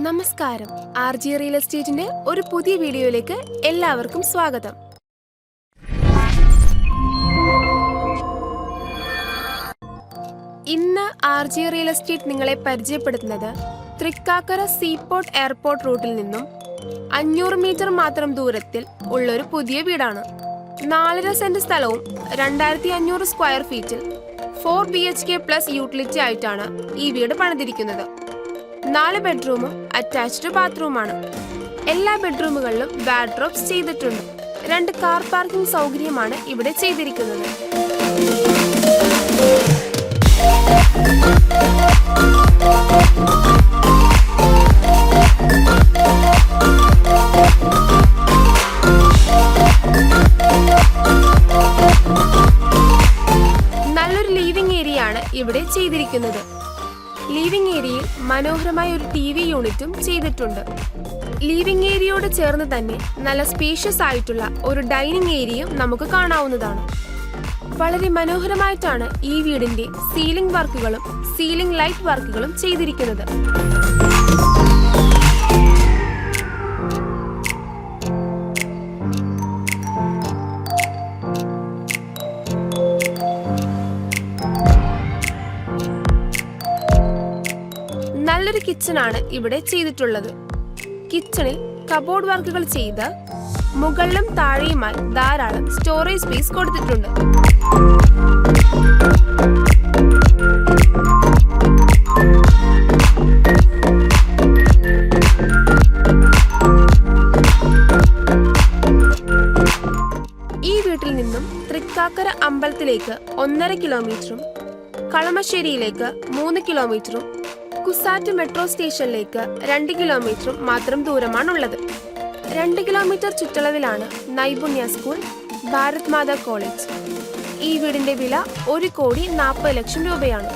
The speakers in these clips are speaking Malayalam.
നമസ്കാരം. RG റിയൽ എസ്റ്റേറ്റിന്റെ ഒരു പുതിയ വീഡിയോയിലേക്ക് എല്ലാവർക്കും സ്വാഗതം. ഇന്ന് RG റിയൽ എസ്റ്റേറ്റ് നിങ്ങളെ പരിചയപ്പെടുത്തുന്നത് തൃക്കാക്കര സീപോർട്ട് എയർപോർട്ട് റൂട്ടിൽ നിന്നും 500 മീറ്റർ മാത്രം ദൂരത്തിൽ ഉള്ളൊരു പുതിയ വീടാണ്. 4.5 സെന്റ് സ്ഥലവും 2500 സ്ക്വയർ ഫീറ്റിൽ 4 BHK പ്ലസ് യൂട്ടിലിറ്റി ആയിട്ടാണ് ഈ വീട് പണിതിരിക്കുന്നത്. 4 ബെഡ്റൂമും അറ്റാച്ച്ഡ് ബാത്റൂമാണ്. എല്ലാ ബെഡ്റൂമുകളിലും വാർഡ്രോബ്സ് ചെയ്തിട്ടുണ്ട്. 2 കാർ പാർക്കിംഗ് സൗകര്യമാണ് ഇവിടെ ചെയ്തിരിക്കുന്നത്. നല്ലൊരു ലിവിംഗ് ഏരിയ ആണ് ഇവിടെ ചെയ്തിരിക്കുന്നത്. ലിവിംഗ് ഏരിയയിൽ മനോഹരമായ ഒരു TV യൂണിറ്റും ചെയ്തിട്ടുണ്ട്. ലിവിംഗ് ഏരിയയോട് ചേർന്ന് തന്നെ നല്ല സ്പേഷ്യസ് ആയിട്ടുള്ള ഒരു ഡൈനിങ് ഏരിയയും നമുക്ക് കാണാവുന്നതാണ്. വളരെ മനോഹരമായിട്ടാണ് ഈ വീടിന്റെ സീലിംഗ് വർക്കുകളും സീലിംഗ് ലൈറ്റ് വർക്കുകളും ചെയ്തിരിക്കുന്നത്. നല്ലൊരു കിച്ചണാണ് ഇവിടെ ചെയ്തിട്ടുള്ളത്. കിച്ചണിൽ കബോർഡ് വർക്കുകൾ ചെയ്ത് മുകളിലും താഴെയുമായി ധാരാളം സ്റ്റോറേജ് സ്പേസ് കൊടുത്തിട്ടുണ്ട്. ഈ വീട്ടിൽ നിന്നും തൃക്കാക്കര അമ്പലത്തിലേക്ക് 1.5 കിലോമീറ്ററും കളമശ്ശേരിയിലേക്ക് 3 കിലോമീറ്ററും കുസാറ്റ് മെട്രോ സ്റ്റേഷനിലേക്ക് 2 കിലോമീറ്ററും മാത്രം ദൂരമാണുള്ളത്. 2 കിലോമീറ്റർ ചുറ്റളവിലാണ് നൈപുണ്യ സ്കൂൾ, ഭാരത് മാതാ കോളേജ്. ഈ വീടിന്റെ വില 1,40,00,000 രൂപയാണ്.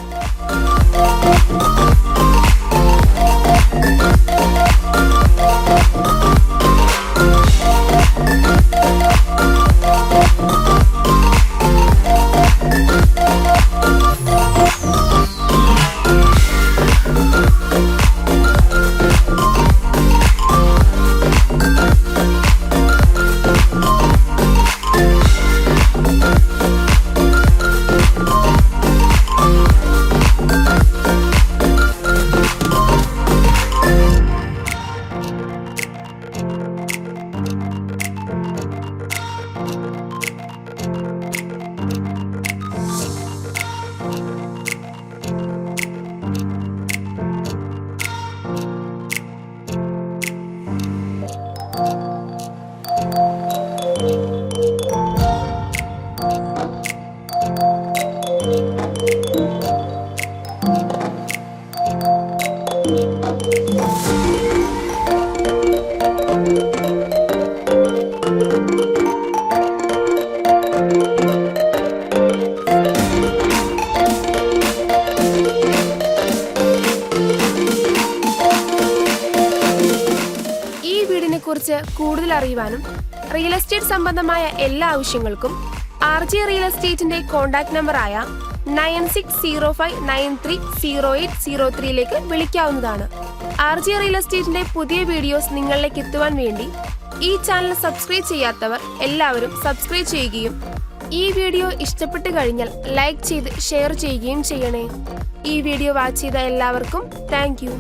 കുറിച്ച് കൂടുതൽ അറിയുവാനും റിയൽ എസ്റ്റേറ്റ് സംബന്ധമായ എല്ലാ ആവശ്യങ്ങൾക്കും RG റിയൽ എസ്റ്റേറ്റിന്റെ കോൺടാക്ട് നമ്പറായ 9605930803 വിളിക്കാവുന്നതാണ്. RG റിയൽ എസ്റ്റേറ്റിന്റെ പുതിയ വീഡിയോസ് നിങ്ങളിലേക്ക് എത്തുവാൻ വേണ്ടി ഈ ചാനൽ സബ്സ്ക്രൈബ് ചെയ്യാത്തവർ എല്ലാവരും സബ്സ്ക്രൈബ് ചെയ്യുകയും ഈ വീഡിയോ ഇഷ്ടപ്പെട്ടു കഴിഞ്ഞാൽ ലൈക്ക് ചെയ്ത് ഷെയർ ചെയ്യുകയും ചെയ്യണേ. ഈ വീഡിയോ വാച്ച് ചെയ്ത എല്ലാവർക്കും താങ്ക് യു.